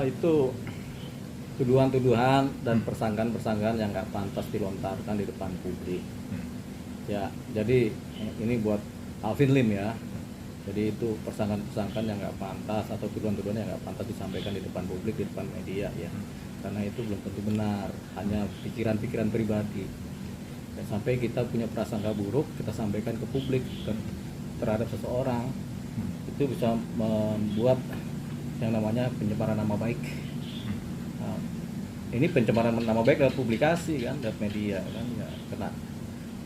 Itu tuduhan-tuduhan dan persangkaan-persangkaan yang nggak pantas dilontarkan di depan publik. Ya, jadi ini buat Alvin Lim ya. Jadi itu persangkaan-persangkaan yang nggak pantas atau tuduhan-tuduhan yang nggak pantas disampaikan di depan publik, di depan media ya. Karena itu belum tentu benar, hanya pikiran-pikiran pribadi. Dan sampai kita punya prasangka buruk, kita sampaikan ke publik terhadap seseorang, itu bisa membuat yang namanya pencemaran nama baik. Nah, ini pencemaran nama baik lewat publikasi kan, lewat media kan, ya kena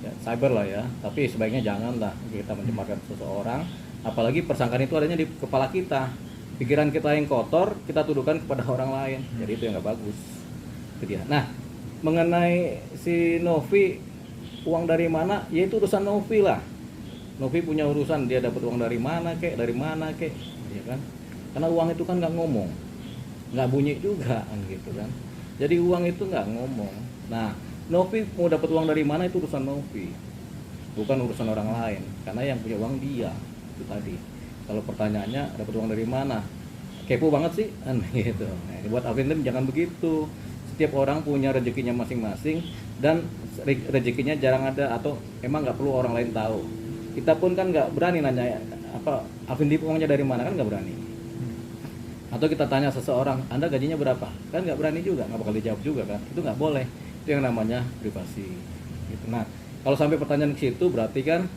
ya, cyber lah ya. Tapi sebaiknya janganlah kita mencemarkan seseorang, apalagi persangkaan itu adanya di kepala kita. Pikiran kita yang kotor kita tuduhkan kepada orang lain, jadi itu yang nggak bagus. Itu dia. Nah, mengenai si Novi, uang dari mana, ya itu urusan Novi lah. Novi punya urusan, dia dapat uang dari mana kek, ya kan? Karena uang itu kan nggak ngomong, nggak bunyi juga kan gitu kan. Jadi uang itu nggak ngomong. Nah, Novi mau dapat uang dari mana itu urusan Novi, bukan urusan orang lain. Karena yang punya uang dia itu tadi. Kalau pertanyaannya dapat uang dari mana, kepo banget sih kan gitu. Nah, buat Alvin Lim jangan begitu. Setiap orang punya rezekinya masing-masing dan rezekinya jarang ada atau emang nggak perlu orang lain tahu. Kita pun kan nggak berani nanya apa Alvin Lim uangnya dari mana, kan nggak berani. Atau kita tanya seseorang, Anda gajinya berapa, kan nggak berani juga, nggak bakal dijawab juga kan. Itu nggak boleh, itu yang namanya privasi gitu. Nah, kalau sampai pertanyaan ke situ berarti kan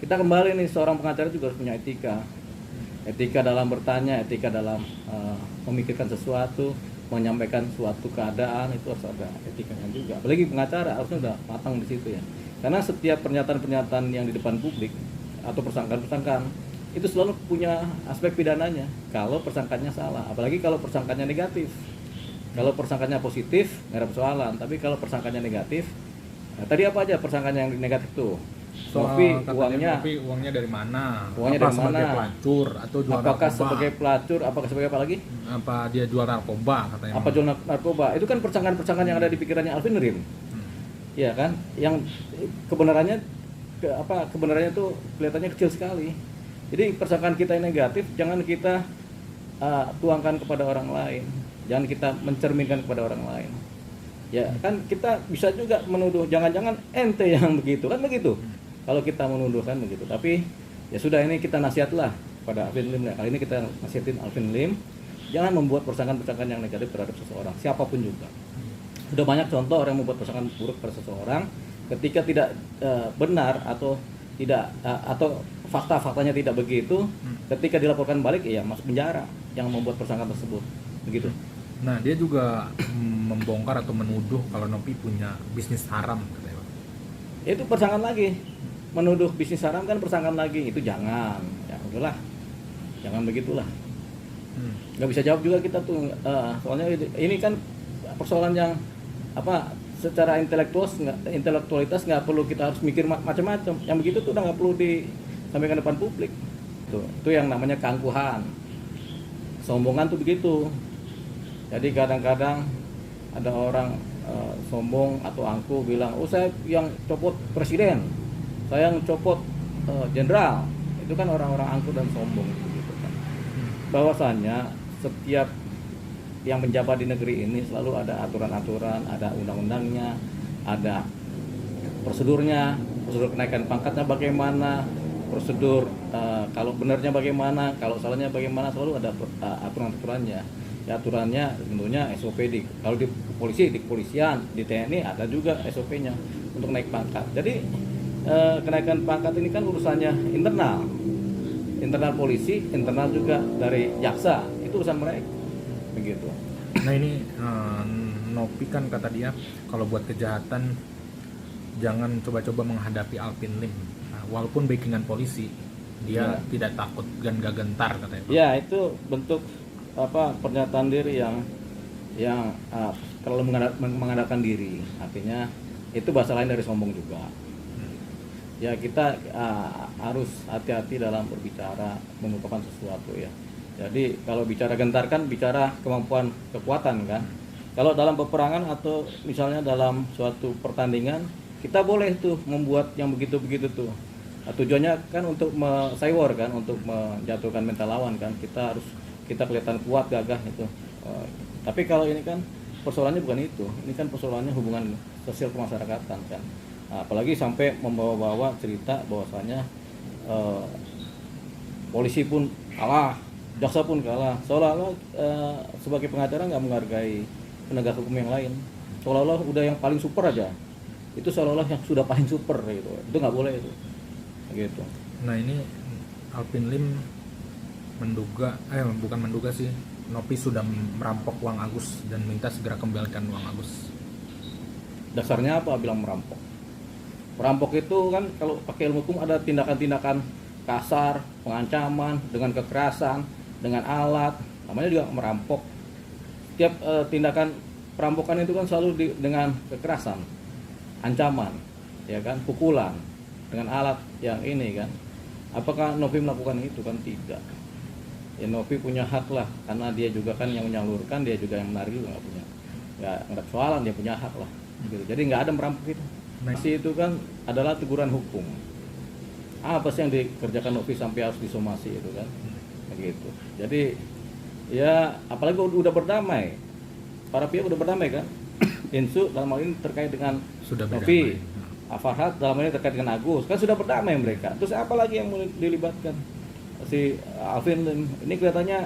kita kembali nih, seorang pengacara juga harus punya etika dalam bertanya, etika dalam memikirkan sesuatu, menyampaikan suatu keadaan, itu harus ada etikanya juga. Apalagi pengacara harusnya udah matang di situ ya. Karena setiap pernyataan-pernyataan yang di depan publik atau persangkaan-persangkaan itu selalu punya aspek pidananya kalau persangkanya salah, apalagi kalau persangkanya negatif. Kalau persangkanya positif nggak ada persoalan, tapi kalau persangkanya negatif, nah, tadi apa aja persangkanya yang negatif tuh? Soal uangnya dari mana? Uangnya apa dari sebagai mana? pelacur atau jual Apakah narkoba? sebagai pelacur, apakah sebagai apa lagi? Apa dia jual narkoba katanya? Apa jual narkoba? Itu kan persangkaan-persangkaan yang ada di pikirannya Alvin Lim. Iya kan? Yang kebenarannya kebenarannya tuh kelihatannya kecil sekali. Jadi persangkaan kita yang negatif jangan kita tuangkan kepada orang lain. Jangan kita mencerminkan kepada orang lain. Ya kan kita bisa juga menuduh, jangan-jangan ente yang begitu kan begitu. Kalau kita menuduhkan begitu, tapi ya sudah, ini kita nasihatlah pada Alvin Lim. Kali ini kita nasihatin Alvin Lim, jangan membuat persangkaan-persangkaan yang negatif terhadap seseorang, siapapun juga. Sudah banyak contoh orang membuat persangkaan buruk pada seseorang, ketika tidak benar atau tidak atau fakta-faktanya tidak begitu, ketika dilaporkan balik ya masuk penjara yang membuat persangkaan tersebut, begitu. Nah, dia juga membongkar atau menuduh kalau Novi punya bisnis haram katanya. Itu persangkaan lagi, menuduh bisnis haram kan persangkaan lagi, itu jangan, ya udahlah, jangan begitulah. Nggak bisa jawab juga kita tuh, soalnya ini kan persoalan yang secara intelektualitas nggak perlu kita harus mikir macam-macam. Yang begitu tuh udah nggak perlu disampaikan depan publik. Itu yang namanya keangkuhan, sombongan tuh begitu. Jadi kadang-kadang ada orang sombong atau angkuh bilang, oh saya yang copot presiden, saya yang copot jenderal. Itu kan orang-orang angkuh dan sombong gitu kan. Bahwasannya setiap yang menjabat di negeri ini selalu ada aturan-aturan, ada undang-undangnya, ada prosedurnya, prosedur kenaikan pangkatnya bagaimana, prosedur kalau benarnya bagaimana, kalau salahnya bagaimana, selalu ada aturan-aturannya. Ya, aturannya tentunya SOP kalau di polisi, di kepolisian, di TNI ada juga SOP-nya untuk naik pangkat. Jadi kenaikan pangkat ini kan urusannya internal polisi, internal juga dari jaksa, itu urusan mereka begitu. Nah, ini Novi kan kata dia kalau buat kejahatan jangan coba-coba menghadapi Alvin Lim. Nah, walaupun backingan polisi, dia tidak takut dan gak gentar katanya. Ya, itu bentuk pernyataan diri yang terlalu mengandalkan diri. Artinya itu bahasa lain dari sombong juga. Ya, kita harus hati-hati dalam berbicara, mengungkapkan sesuatu ya. Jadi kalau bicara gentar kan bicara kemampuan kekuatan kan. Kalau dalam peperangan atau misalnya dalam suatu pertandingan, kita boleh tuh membuat yang begitu-begitu tuh. Tujuannya kan untuk cyber kan, untuk menjatuhkan mental lawan kan. Kita kelihatan kuat, gagah itu. Oh, tapi kalau ini kan persoalannya bukan itu, ini kan persoalannya hubungan sosial kemasyarakatan kan. Nah, apalagi sampai membawa-bawa cerita bahwasanya eh, polisi pun kalah, jaksa pun kalah, seolah-olah sebagai pengacara nggak menghargai penegak hukum yang lain, seolah-olah udah yang paling super aja, itu seolah-olah yang sudah paling super gitu, itu nggak boleh itu, gitu. Nah ini Alvin Lim menduga, bukan menduga sih, Nopi sudah merampok uang Agus dan minta segera kembalikan uang Agus. Dasarnya apa bilang merampok? Merampok itu kan kalau pakai ilmu hukum ada tindakan-tindakan kasar, pengancaman, dengan kekerasan, dengan alat, namanya juga merampok. Setiap tindakan perampokan itu kan selalu dengan kekerasan, ancaman, ya kan, pukulan, dengan alat yang ini kan. Apakah Novi melakukan itu? Kan tidak. Ya Novi punya hak lah, karena dia juga kan yang menyalurkan, dia juga yang menarik juga nggak punya. Nggak persoalan, dia punya hak lah. Gitu. Jadi nggak ada merampok itu. Masih itu kan adalah teguran hukum. Apa sih yang dikerjakan Novi sampai harus disomasi itu kan? Begitu. Jadi ya apalagi udah berdamai, para pihak udah berdamai kan. Insu dalam hal ini terkait dengan Sudah Novi, berdamai. Farhad dalam hal ini terkait dengan Agus, kan sudah berdamai mereka. Terus apa lagi yang mau dilibatkan? Si Alvin Lim ini kelihatannya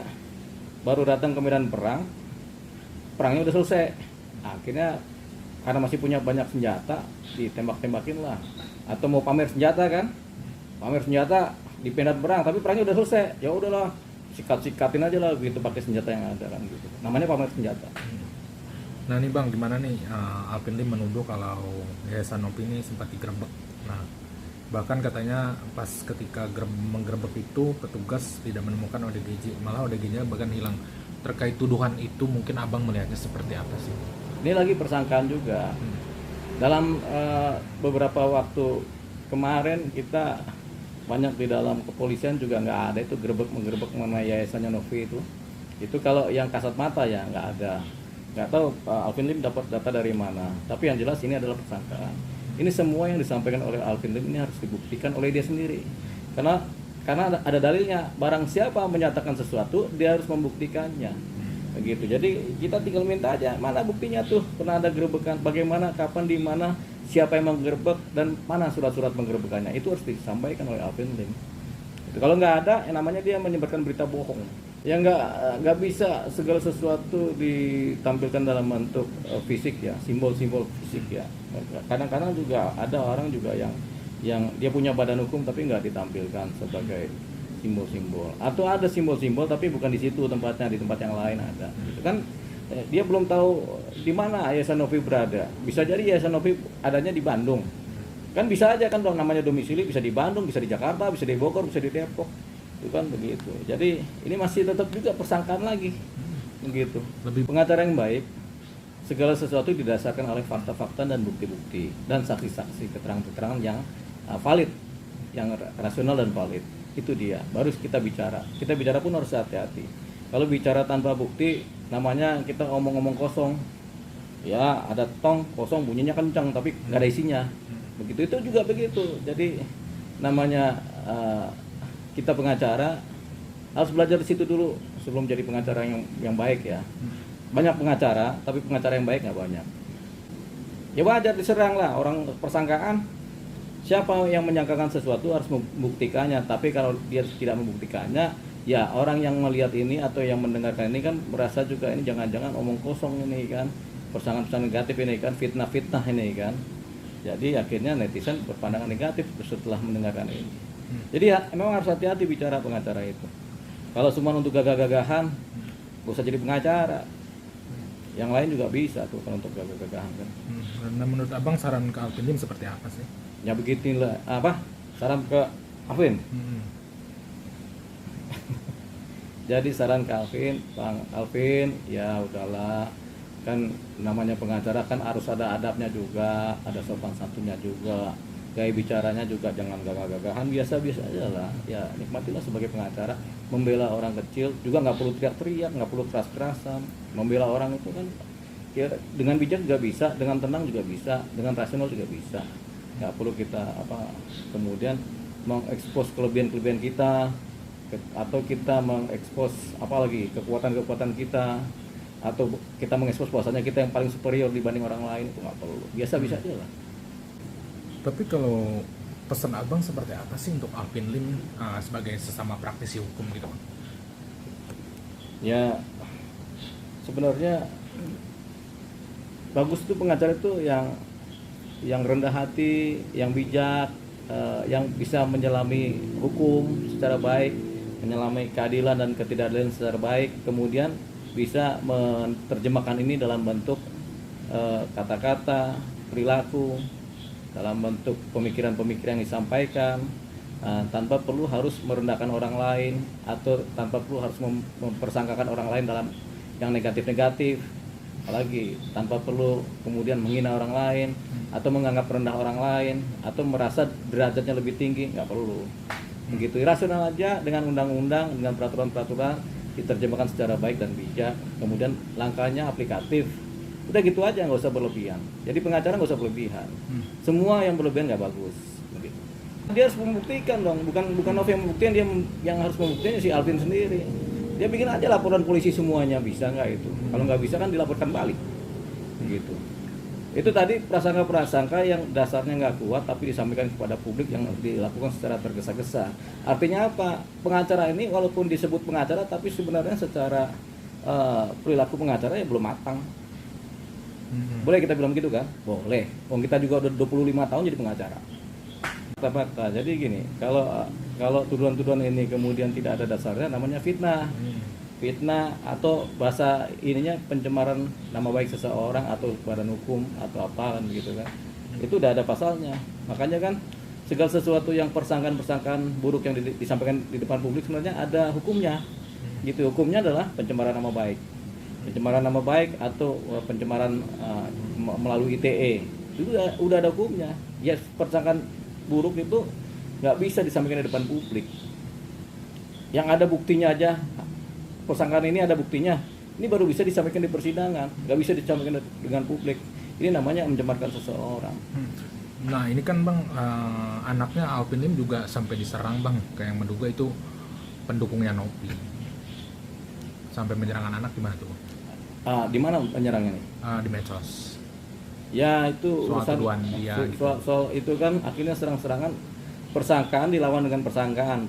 baru datang ke medan perang, perangnya udah selesai. Akhirnya karena masih punya banyak senjata, ditembak-tembakin lah. Atau mau pamer senjata kan? Pamer senjata di medan perang, tapi perangnya udah selesai. Ya udahlah, sikat-sikatin aja lah begitu pakai senjata yang ada kan gitu. Namanya pamer senjata. Nah nih Bang, gimana nih Alvin Lim menuduh kalau Yayasan Nopi ini sempat digerebek. Nah bahkan katanya pas ketika menggerebek itu petugas tidak menemukan ODGJ, malah ODGJ-nya bahkan hilang. Terkait tuduhan itu mungkin Abang melihatnya seperti apa sih? Ini lagi persangkaan juga. Dalam beberapa waktu kemarin kita banyak di dalam kepolisian juga nggak ada itu menggerebek mengenai yayasannya Novi itu. Itu kalau yang kasat mata ya nggak ada. Nggak tahu Alvin Lim dapat data dari mana. Tapi yang jelas ini adalah persangkaan. Ini semua yang disampaikan oleh Alvin Lim ini harus dibuktikan oleh dia sendiri. Karena ada dalilnya. Barang siapa menyatakan sesuatu dia harus membuktikannya. Begitu. Jadi kita tinggal minta aja mana buktinya tuh pernah ada gerebekan, bagaimana, kapan, di mana, siapa yang menggerebek dan mana surat-surat penggerebekannya, itu harus disampaikan oleh Alvin Lim. Kalau nggak ada, yang namanya dia menyebarkan berita bohong. Ya nggak bisa segala sesuatu ditampilkan dalam bentuk fisik ya, simbol-simbol fisik ya. Kadang-kadang juga ada orang juga yang dia punya badan hukum tapi nggak ditampilkan sebagai simbol-simbol, atau ada simbol-simbol tapi bukan di situ tempatnya, di tempat yang lain ada. Itu kan dia belum tahu di mana Yayasan Novi berada. Bisa jadi Yayasan Novi adanya di Bandung. Kan bisa aja kan namanya domisili bisa di Bandung, bisa di Jakarta, bisa di Bogor, bisa di Depok. Itu kan begitu. Jadi ini masih tetap juga persangkaan lagi. Begitu. Pengacara yang baik, segala sesuatu didasarkan oleh fakta-fakta dan bukti-bukti dan saksi-saksi, keterangan-keterangan yang valid, yang rasional dan valid. Itu dia, baru kita bicara. Kita bicara pun harus hati-hati. Kalau bicara tanpa bukti, namanya kita ngomong-ngomong kosong. Ya, ada tong kosong, bunyinya kencang, tapi nggak ada isinya. Begitu itu juga begitu. Jadi namanya kita pengacara harus belajar di situ dulu sebelum jadi pengacara yang baik ya. Banyak pengacara, tapi pengacara yang baik nggak banyak. Ya wajar diserang lah orang persangkaan. Siapa yang menyangkakan sesuatu harus membuktikannya, tapi kalau dia tidak membuktikannya, ya orang yang melihat ini atau yang mendengarkan ini kan merasa juga ini jangan-jangan omong kosong ini kan, persangan-persangan negatif ini kan, fitnah-fitnah ini kan. Jadi akhirnya netizen berpandangan negatif setelah mendengarkan ini. Jadi ya memang harus hati-hati bicara pengacara itu. Kalau cuma untuk gagah-gagahan, gak usah jadi pengacara. Yang lain juga bisa tuh kalau untuk gagah-gagahan kan. Nah menurut Abang saran ke Alvin Lim seperti apa sih? Ya begitulah, apa saran ke Alvin? Jadi saran ke Alvin, Bang Alvin, ya udahlah, kan namanya pengacara kan harus ada adabnya juga, ada sopan santunnya juga, gaya bicaranya juga jangan gagah-gagahan, biasa-biasa aja lah. Ya nikmatilah sebagai pengacara, membela orang kecil juga nggak perlu teriak-teriak, nggak perlu keras-kerasan, membela orang itu kan ya dengan bijak juga bisa, dengan tenang juga bisa, dengan rasional juga bisa. Nggak perlu kita kemudian mengekspos kelebihan-kelebihan kita atau kita mengekspos apalagi kekuatan-kekuatan kita. atau kita mengekspos bahwasanya kita yang paling superior dibanding orang lain, itu nggak perlu. Biasa-biasa aja lah. Tapi kalau pesan abang seperti apa sih untuk Alvin Lim sebagai sesama praktisi hukum gitu? Ya sebenarnya bagus tuh pengacara itu yang rendah hati, yang bijak, yang bisa menyelami hukum secara baik, menyelami keadilan dan ketidakadilan secara baik, kemudian bisa menerjemahkan ini dalam bentuk kata-kata, perilaku, dalam bentuk pemikiran-pemikiran yang disampaikan, tanpa perlu harus merendahkan orang lain atau tanpa perlu harus mempersangkakan orang lain dalam yang negatif-negatif, apalagi tanpa perlu kemudian menghina orang lain atau menganggap rendah orang lain atau merasa derajatnya lebih tinggi, nggak perlu begitu. Rasional aja, dengan undang-undang, dengan peraturan-peraturan diterjemahkan secara baik dan bijak, kemudian langkahnya aplikatif, udah gitu aja, nggak usah berlebihan. Jadi pengacara nggak usah berlebihan, semua yang berlebihan nggak bagus begitu. Dia harus membuktikan dong, bukan Novi yang membuktikan, dia yang harus membuktikan si Alvin sendiri. Dia bikin aja laporan polisi semuanya, bisa nggak itu? Kalau nggak bisa kan dilaporkan balik begitu. Itu tadi prasangka-prasangka yang dasarnya nggak kuat tapi disampaikan kepada publik yang dilakukan secara tergesa-gesa. Artinya apa? Pengacara ini walaupun disebut pengacara tapi sebenarnya secara perilaku pengacara ya belum matang. Boleh kita bilang gitu kan? Boleh. Wong kita juga udah 25 tahun jadi pengacara. Fakta-fakta. Jadi gini, kalau tuduhan-tuduhan ini kemudian tidak ada dasarnya, namanya fitnah. Fitnah atau bahasa ininya pencemaran nama baik seseorang atau badan hukum atau apa kan begitu kan. Itu udah ada pasalnya. Makanya kan segala sesuatu yang persangkaan buruk yang disampaikan di depan publik sebenarnya ada hukumnya. Gitu, hukumnya adalah pencemaran nama baik. Pencemaran nama baik atau pencemaran melalui ITE. Itu udah ada hukumnya. Ya, persangkaan buruk itu nggak bisa disampaikan di depan publik. Yang ada buktinya aja, persangkaan ini ada buktinya, ini baru bisa disampaikan di persidangan, nggak bisa disampaikan dengan publik. Ini namanya mencemarkan seseorang. Nah ini kan bang, anaknya Alvin Lim juga sampai diserang bang, kayak yang menduga itu pendukungnya Nopi, sampai menyerang anak gimana tuh? Di mana penyerangnya nih? Di medsos. Ya itu soal tuduhan dia gitu. Soal itu kan akhirnya serang-serangan, persangkaan dilawan dengan persangkaan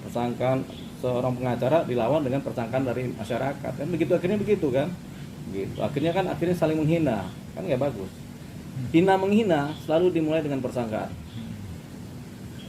seorang pengacara dilawan dengan persangkaan dari masyarakat, kan begitu, akhirnya begitu kan, gitu. Akhirnya saling menghina, kan nggak bagus. Hina menghina selalu dimulai dengan persangkaan.